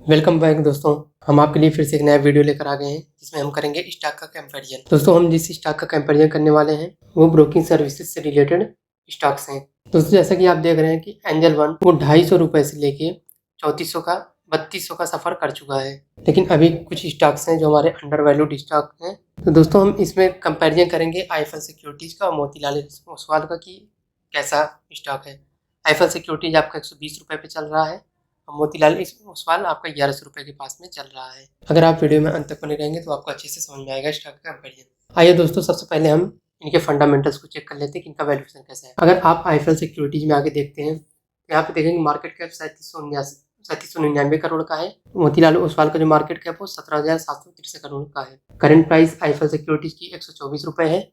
Welcome back दोस्तों। हम आपके लिए फिर से एक नया वीडियो लेकर आ गए हैं जिसमें हम करेंगे स्टॉक का कंपैरिजन। दोस्तों हम जिस स्टॉक का कंपैरिजन करने वाले हैं वो ब्रोकिंग सर्विसेज से रिलेटेड स्टॉक्स हैं। दोस्तों जैसा कि आप देख रहे हैं कि एंजल वन वो 250 रुपये से लेके 3400 का 3200 का सफ़र कर चुका है, लेकिन अभी कुछ स्टॉक्स हैं जो हमारे अंडर वैल्यूड स्टॉक हैं। तो दोस्तों हम इसमें कंपेरिजन करेंगे आईएफएल सिक्योरिटीज़ का और मोतीलाल ओसवाल का कि कैसा स्टॉक है। आईएफएल सिक्योरिटीज आपका 120 रुपये पे चल रहा है और मोतीलाल ओसवाल आपका 1100 रुपये के पास में चल रहा है। अगर आप वीडियो में अंत तक बने रहेंगे तो आपको अच्छे से समझ में आएगा स्टॉक का कंपेरिजन। आइए दोस्तों सबसे पहले हम इनके फंडामेंटल्स को चेक कर लेते हैं कि इनका वैल्यूएशन कैसा है। अगर आप आईएफएल सिक्योरिटीज में आगे देखते हैं तो यहाँ पे देखेंगे मार्केट कैप 3799 करोड़ का है। मोतीलाल ओसवाल का जो मार्केट कैप वो 17,763 करोड़ का है। करंट प्राइस आईएफएल सिक्योरिटीज की 124 रुपये है,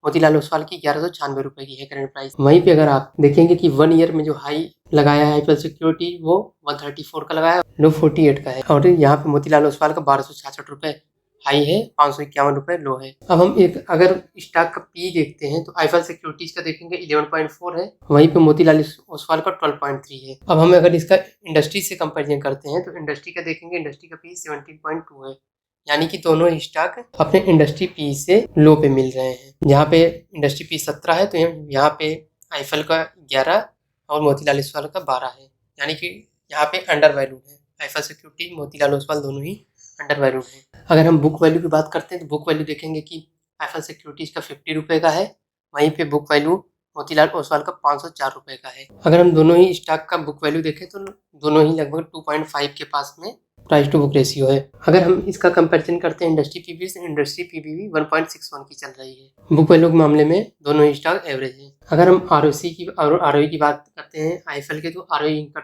मोतीलाल ओसवाल की 1196 रुपये की है करंट प्राइस। वहीं पे अगर आप देखेंगे कि 1 ईयर में जो हाई लगाया है आईएफएल सिक्योरिटी वो 134 का लगाया, लो 48 का है। और यहाँ पे मोतीलाल ओसवाल का 1266 रुपये हाई है, 551 रुपये लो है। अब हम एक अगर स्टॉक का पी देखते हैं तो आईएफएल सिक्योरिटीज का देखेंगे 11.4 है, वहीं पे मोतीलाल ओसवाल का 12.3 है। अब हम अगर इसका इंडस्ट्री से कंपेरिजन करते हैं तो इंडस्ट्री का देखेंगे, इंडस्ट्री का पी 17.2 है, यानी कि दोनों स्टॉक अपने इंडस्ट्री पी से लो पे मिल रहे हैं। यहाँ पे इंडस्ट्री पी 17 है तो यहाँ पे आईएफएल का 11 और मोतीलाल ओसवाल का 12 है, यानी कि यहाँ पे अंडर वैल्यूड है। आईएफएल सिक्योरिटी मोतीलाल ओसवाल दोनों ही अंडर वैल्यूड है। अगर हम बुक वैल्यू की बात करते हैं तो बुक वैल्यू देखेंगे कि आईएफएल सिक्योरिटीज का 50 रुपये का है, वहीं पे बुक वैल्यू मोतीलाल ओसवाल का 504 रुपये का है। अगर हम दोनों ही स्टॉक का बुक वैल्यू देखें तो दोनों ही लगभग 2.5 के पास में प्राइस टू बुक रेशियो है। अगर हम इसका कंपैरिजन करते हैं इंडस्ट्री पीबी से, इंडस्ट्री पीबी भी 1.61 की चल रही है। बुक वैल्यू के मामले में दोनों ही स्टॉक एवरेज है। अगर हम आरओई की बात करते हैं आईएफएल के तो आरओई इनका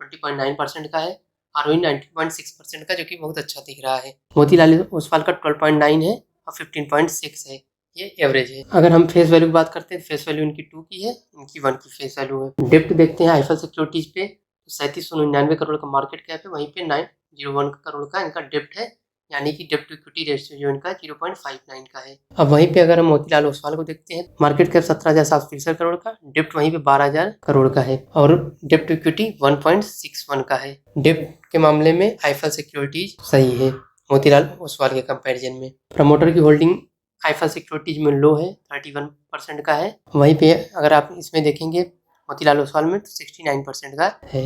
20.9% का है, आरओई 19.6% का, जो कि बहुत अच्छा दिख रहा है। मोतीलाल ओसवाल का 12.9 है और 15.6 है, ये एवरेज है। अगर हम फेस वैल्यू की बात करते हैं, फेस वैल्यू इनकी 2 की है, इनकी 1 की फेस वैल्यू है। डेप्ट देखते हैं आईएफएल सिक्योरिटीज पे तो 3799 करोड़ का मार्केट कैप है, वहीं पे 901 करोड़ का इनका डेप्ट है, यानी कि डेप्ट टू इक्विटी रेशियो जो इनका 0.59 का है। अब वहीं पे अगर हम मोतीलाल ओसवाल को देखते हैं, मार्केट कैप 17,763 करोड़ का, डेप्ट वहीं पे 12,000 करोड़ का है और डेप्ट टू इक्विटी 1.61 का है। डेप्ट के मामले में आईएफएल सिक्योरिटीज सही है मोतीलाल ओसवाल के कंपेरिजन में। प्रमोटर की होल्डिंग आईएफएल सिक्योरिटीज में लो है, 31% का है, वहीं पे अगर आप इसमें देखेंगे मोतीलाल ओसवाल में तो 69% का है।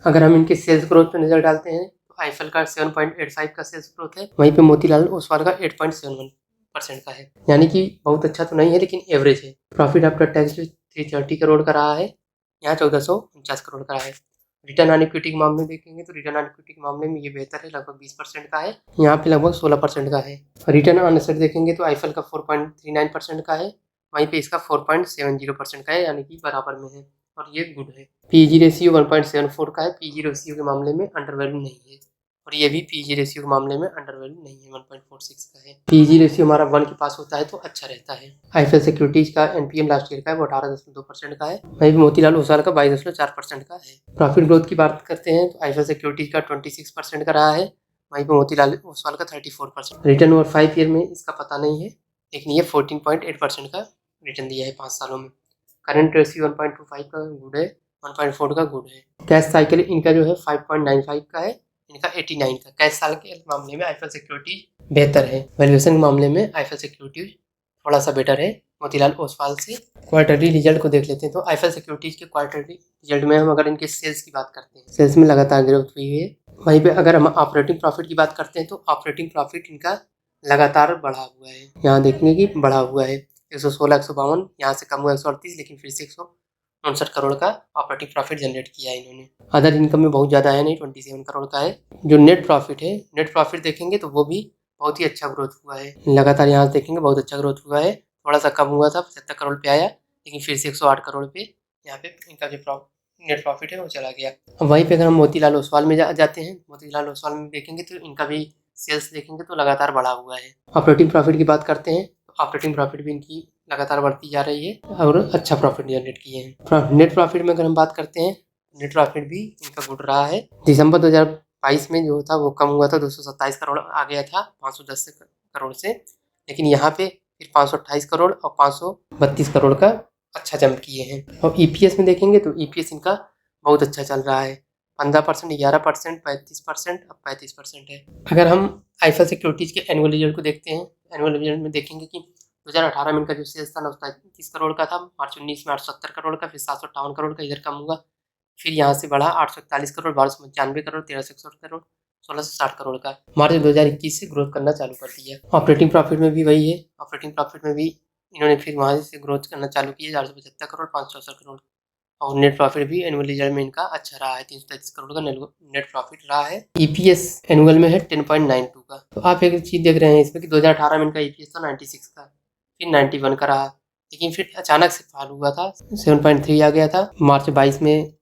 अगर हम इनके सेल्स ग्रोथ पर नजर डालते हैं तो आईएफएल का 7.85 का सेल्स ग्रोथ है, वहीं पे मोतीलाल ओसवाल का 8.71% का है, यानी कि बहुत अच्छा तो नहीं है लेकिन एवरेज है। प्रॉफिट आफ्टर टैक्स 330 करोड़ का रहा है, यहाँ 1449 करोड़ का है। रिटर्न ऑन इक्विटी के मामले में देखेंगे तो रिटर्न ऑन इक्विटी के मामले में ये बेहतर है, लगभग 20% का है, यहाँ पे लगभग 16% का है। रिटर्न ऑन एसेट देखेंगे तो आईएफएल का 4.39% का है, वहीं पे इसका 4.70% का है, यानी कि बराबर में है और ये गुड है। पीजी रेशियो 1.74 का है, पीजी रेशियो के मामले में अंडर वैल्यू नहीं है और ये भी पीजी रेशियो के मामले में अंडर वैल्यू नहीं है, 1.46 का है। पीजी रेशियो हमारा 1 के पास होता है तो अच्छा रहता है। आईएफएल सिक्योरिटीज का एनपीएम लास्ट ईयर का है वो 18.2% का है, वहीं मोतीलाल ओसवाल का 22.4% का है। प्रॉफिट ग्रोथ की बात करते हैं तो आईएफएल सिक्योरिटीज का 26% का रहा है, वहीं पर मोतीलाल ओसवाल का 34%। रिटर्न ओवर 5 ईयर में इसका पता नहीं है, लेकिन ये 14.8% का रिटर्न दिया है 5 सालों में। करंट रेशियो 1.25 का गुड है, 1.4 का गुड है। कैश साइकिल इनका जो है 5.95 का है, इनका 89 का। कैश साल के मामले में आईएफएल सिक्योरिटी बेहतर है, वैल्यूएशन के मामले में आईएफएल सिक्योरिटी थोड़ा सा बेटर है मोतीलाल ओसवाल से। क्वार्टरली रिजल्ट को देख लेते हैं तो आईएफएल सिक्योरिटीज के क्वार्टरली रिजल्ट में हम अगर इनके सेल्स की बात करते हैं, सेल्स में लगातार ग्रोथ हुई है। वहीं पे अगर हम ऑपरेटिंग प्रॉफिट की बात करते हैं तो ऑपरेटिंग प्रॉफिट इनका लगातार बढ़ा हुआ है, यहाँ देखने की बढ़ा हुआ है, 116, 152, यहाँ से कम हुआ 138, लेकिन फिर से 159 करोड़ का ऑपरेटिंग प्रॉफिट जनरेट किया है इन्होंने। अदर इनकम में बहुत ज़्यादा है नहीं, 27 करोड़ का है। जो नेट प्रॉफिट है, नेट प्रॉफिट देखेंगे तो वो भी बहुत ही अच्छा ग्रोथ हुआ है, लगातार यहाँ देखेंगे बहुत अच्छा ग्रोथ हुआ है। थोड़ा सा कम हुआ था, 75 करोड़ पे आया, लेकिन फिर से 108 करोड़ पे यहाँ पे इनका जो नेट प्रॉफिट है वो चला गया। अब वहीं पे अगर हम मोतीलाल ओसवाल में जाते हैं, मोतीलाल ओसवाल में देखेंगे तो इनका भी सेल्स देखेंगे तो लगातार बढ़ा हुआ है। ऑपरेटिंग प्रॉफिट की बात करते हैं तो ऑपरेटिंग प्रॉफिट भी इनकी लगातार बढ़ती जा रही है और अच्छा प्रॉफिट जनरेट किए हैं। नेट प्रॉफिट में अगर हम बात करते हैं, नेट प्रॉफिट भी इनका गुड रहा है। दिसंबर 2022 में जो था वो कम हुआ था, 227 करोड़ आ गया था 510 करोड़ से, लेकिन यहाँ पे फिर 528 करोड़ और 532 करोड़ का अच्छा जंप किए हैं। और ईपीएस में देखेंगे तो ईपीएस इनका बहुत अच्छा चल रहा है, 15%, 11%, 35%, अब 35% है। अगर हम आईफल सिक्योरिटीज़ के एनुअल रिजल्ट को देखते हैं, एनुअल रिजल्ट में देखेंगे कि 2018 में इनका जो सेल्स था 933 करोड़ का था, मार्च 19 में 870 करोड़ का, फिर 758 करोड़ का, इधर कम हुआ, फिर यहाँ से बढ़ा 841 करोड़, 1295 करोड़, 1361 करोड़, 1660 करोड़ का। मार्च 2021 से ग्रोथ करना चालू कर दिया। ऑपरेटिंग प्रॉफिट में भी वही है, ऑपरेटिंग प्रॉफिट में भी इन्होंने फिर वहाँ से ग्रोथ करना चालू किया, 475 करोड़, 564 करोड़। और नेट प्रॉफिट भी एनुअल रिजल्ट में इनका अच्छा रहा है, 333 करोड़ का नेट प्रॉफिट रहा है। ईपीएस एनुअल में है 10.92 का। तो आप एक चीज़ देख रहे हैं इसमें कि 2018 में इनका ईपीएस था 96 का, फिर 91 का रहा, लेकिन फिर अचानक से फॉल हुआ था, 7.3 आ गया था। मार्च 22 में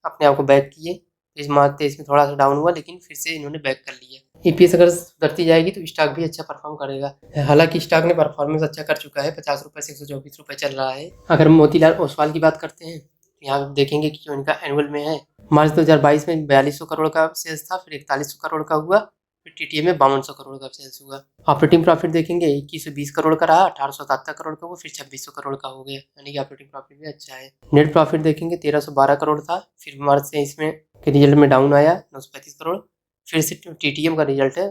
अपने आप को बैक किए, इस मार्च 23 में थोड़ा सा डाउन हुआ, लेकिन फिर से इन्होंने बैक कर लिया। ईपीएस अगर सुधरती जाएगी तो स्टॉक भी अच्छा परफॉर्म करेगा। हालांकि स्टॉक ने परफॉर्मेंस अच्छा कर चुका है, 50 रुपये से 124 रुपये चल रहा है। अगर मोतीलाल ओसवाल की बात करते हैं, यहाँ देखेंगे कि जो इनका एनुअल में है, मार्च 2022 में 4200 करोड़ का सेल्स था, फिर 4100 करोड़ का हुआ, फिर टीटीए में 5200 करोड़ का सेल्स हुआ। ऑपरेटिंग प्रॉफिट देखेंगे 2120 करोड़ का रहा, 1877 करोड़ का हुआ, फिर 2600 करोड़ का हो गया, यानी कि ऑपरेटिंग प्रॉफिट भी अच्छा है। नेट प्रॉफिट देखेंगे 1312 करोड़ था, फिर मार्च से इसमें के रिजल्ट में डाउन आया 935 करोड़, फिर से टीटीएम का रिजल्ट है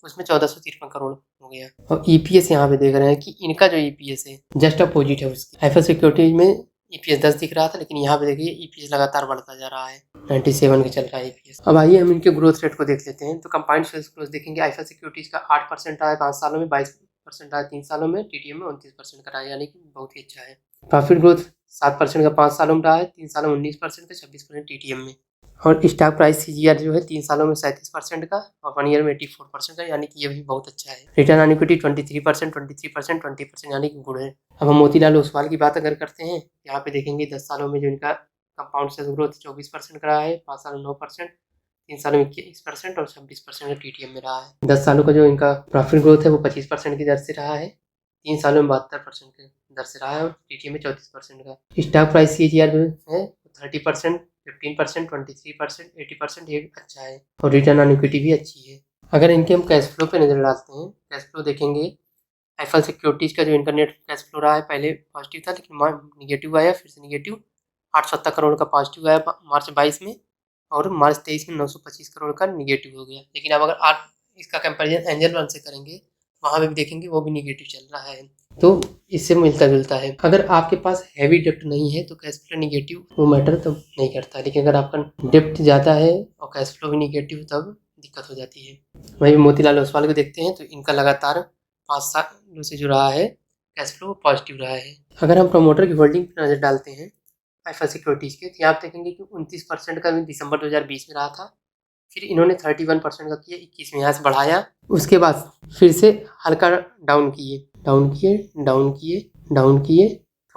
उसमें 1453 करोड़ हो गया। और ईपीएस यहाँ पे देख रहे हैं कि इनका जो ईपीएस है जस्ट अपोजिट है उसकी। आईफल सिक्योरिटीज में ईपीएस 10 दिख रहा था, लेकिन यहाँ पे देखिए ईपीएस लगातार बढ़ता जा रहा है, 97 के चल रहा है ईपीएस। अब आइए हम इनके ग्रोथ रेट को देख लेते हैं। तो कंपाउंड सेल्स ग्रोथ देखेंगे, आईफल सिक्योरिटीज का 8% आया 5 सालों में, 22% आया 3 सालों में, टीटीएम में 29% का रहा है, यानी कि बहुत ही अच्छा है। प्रॉफिट ग्रोथ 7% का 5 सालों में रहा है, 3 सालों में 19% का, 26% टीटीएम में। और स्टॉक प्राइस सीजीआर जो है 3 सालों में 37% का और 1 ईयर में 84% का, यानी कि ये भी बहुत अच्छा है। रिटर्न ऑन इक्विटी 23%, 23%, 20%, यानी कि गुड है। अब हम मोतीलाल ओसवाल की बात अगर करते हैं, यहाँ पे देखेंगे 10 सालों में जो इनका कंपाउंड सेल्स ग्रोथ 24% का रहा है, 5 सालों में 9%, 3 सालों में 21% और 26% का टीटीएम में रहा है। 10 सालों का जो इनका प्रॉफिट ग्रोथ है वो 25% की दर से रहा है, 3 सालों में 72% की दर से रहा है, और टीटीएम में 34% का। स्टॉक प्राइस सीजीआर जो है 30%, 15%, 23%, 80%, ये अच्छा है। और रिटर्न ऑन इक्विटी भी अच्छी है। अगर इनके हम कैश फ्लो पे नजर डालते हैं, कैश फ्लो देखेंगे, आईफल सिक्योरिटीज का जो इनका नेट कैश फ्लो रहा है पहले पॉजिटिव था, लेकिन निगेटिव आया, फिर से निगेटिव 870 करोड़ का पॉजिटिव आया मार्च 22 में, और मार्च 23 में 925 करोड़ का निगेटिव हो गया। लेकिन अब अगर आप इसका कंपेरिजन एंजल वन से करेंगे, वहाँ पे भी देखेंगे वो भी निगेटिव चल रहा है, तो इससे मिलता जुलता है। अगर आपके पास हैवी डेप्ट नहीं है तो कैश फ्लो निगेटिव वो मैटर तो नहीं करता, लेकिन अगर आपका डेप्ट ज़्यादा है और कैश फ्लो भी निगेटिव, तब दिक्कत हो जाती है। वहीं मोतीलाल ओसवाल को देखते हैं तो इनका लगातार 5 साल से जो रहा है कैश फ्लो पॉजिटिव रहा है। अगर हम प्रमोटर की होल्डिंग पर नज़र डालते हैं आईफल सिक्योरिटीज़ के, तो आप देखेंगे कि 29% का दिसंबर 2020 में रहा था, फिर इन्होंने 31% का किया 21 में, यहाँ से बढ़ाया, उसके बाद फिर से हल्का डाउन किए,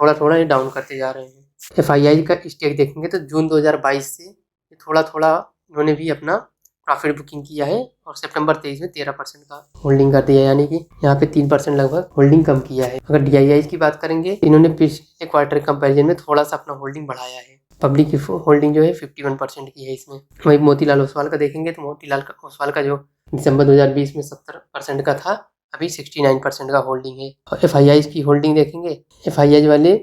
थोड़ा थोड़ा ये डाउन करते जा रहे हैं। एफआईआई का स्टेक देखेंगे तो जून 2022 से थोड़ा थोड़ा इन्होंने भी अपना प्रॉफिट बुकिंग किया है, और सितंबर 23 में 13% का होल्डिंग कर दिया, यानी कि यहाँ पे 3% लगभग होल्डिंग कम किया है। अगर डीआईआई की बात करेंगे, इन्होंने पिछले क्वार्टर कंपेरिजन में थोड़ा सा अपना होल्डिंग बढ़ाया है। पब्लिक की होल्डिंग जो है 51% की है इसमें। वही मोतीलाल ओसवाल का देखेंगे तो मोतीलाल ओसवाल का जो दिसंबर 2020 में 70% का था, अभी 69% का होल्डिंग है। और एफआईआई की होल्डिंग देखेंगे, एफआईआई वाले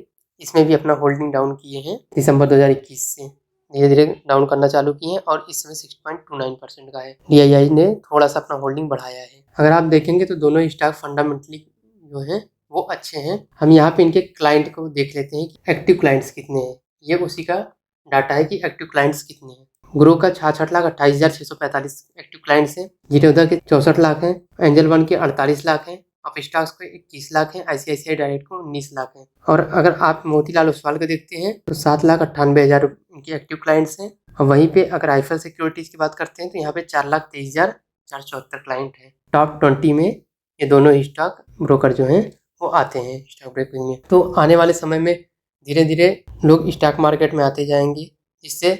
इसमें भी अपना होल्डिंग डाउन किए हैं, दिसंबर 2021 से धीरे धीरे डाउन करना चालू किए हैं, और इस समय 6.29% का है। डीआईआई ने थोड़ा सा अपना होल्डिंग बढ़ाया है। अगर आप देखेंगे तो दोनों स्टॉक फंडामेंटली जो है वो अच्छे हैं। हम यहाँ पे इनके क्लाइंट को देख लेते हैं कि एक्टिव क्लाइंट्स कितने हैं, ये उसी का डाटा है कि एक्टिव क्लाइंट्स कितने हैं। ग्रो का 66,28,645 एक्टिव क्लाइंट्स हैं, जीरोधा के 64 लाख हैं, एंजल वन के 48 लाख हैं, अपस्टॉक्स को 21 लाख हैं, आईसीआईसीआई डायरेक्ट को 19 लाख हैं। और अगर आप मोतीलाल ओसवाल को देखते हैं तो 7,98,000 इनके एक्टिव क्लाइंट्स हैं। और वहीं पे अगर आईफल सिक्योरिटीज की बात करते हैं तो यहाँ पे 4,23,474 क्लाइंट हैं। टॉप 20 में ये दोनों स्टॉक ब्रोकर जो हैं वो आते हैं स्टॉक ब्रोकिंग में। तो आने वाले समय में धीरे धीरे लोग स्टॉक मार्केट में आते जाएंगे, जिससे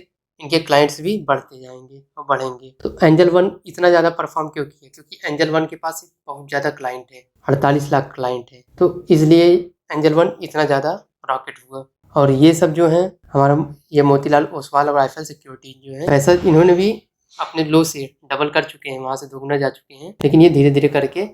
इनके क्लाइंट्स भी बढ़ते जाएंगे और बढ़ेंगे। तो एंजल वन इतना ज़्यादा परफॉर्म क्यों किया? क्योंकि एंजल वन के पास बहुत ज़्यादा क्लाइंट है, 48 लाख क्लाइंट है, तो इसलिए एंजल वन इतना ज़्यादा रॉकेट हुआ। और ये सब जो है हमारा ये मोतीलाल ओसवाल और आईफल सिक्योरिटी जो है, पैसा इन्होंने भी अपने लो से डबल कर चुके हैं, वहाँ से दोगुना जा चुके हैं, लेकिन ये धीरे धीरे करके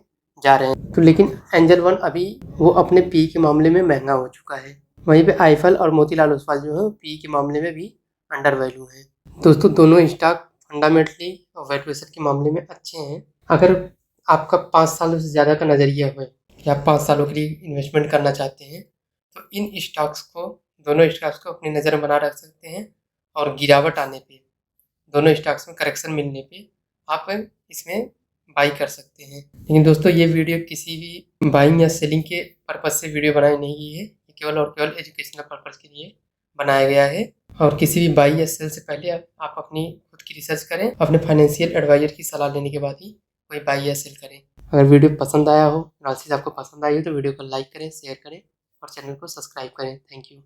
जा रहे हैं। तो लेकिन एंजल वन अभी वो अपने पी के मामले में महंगा हो चुका है। वहीं पे आईफल और मोतीलाल ओसवाल जो है पी के मामले में भी अंडर वैल्यू है। दोस्तों दोनों स्टॉक फंडामेंटली और वैल्यूएशन के मामले में अच्छे हैं। अगर आपका 5 सालों से ज़्यादा का नज़रिया है कि आप 5 सालों के लिए इन्वेस्टमेंट करना चाहते हैं, तो इन स्टॉक्स को, दोनों स्टॉक्स को अपनी नज़र में बना रख सकते हैं और गिरावट आने पे, दोनों स्टॉक्स में करेक्शन मिलने पे आप इसमें बाई कर सकते हैं। लेकिन दोस्तों, ये वीडियो किसी भी बाइंग या सेलिंग के पर्पज़ से वीडियो बनाई नहीं गई है। ये केवल और केवल एजुकेशनल पर्पज़ के लिए बनाया गया है। और किसी भी बाई या सेल से पहले आप अपनी खुद की रिसर्च करें, अपने फाइनेंशियल एडवाइजर की सलाह लेने के बाद ही कोई बाई या सेल करें। अगर वीडियो पसंद आया हो, एनालिसिस आपको पसंद आई हो, तो वीडियो को लाइक करें, शेयर करें और चैनल को सब्सक्राइब करें। Thank you.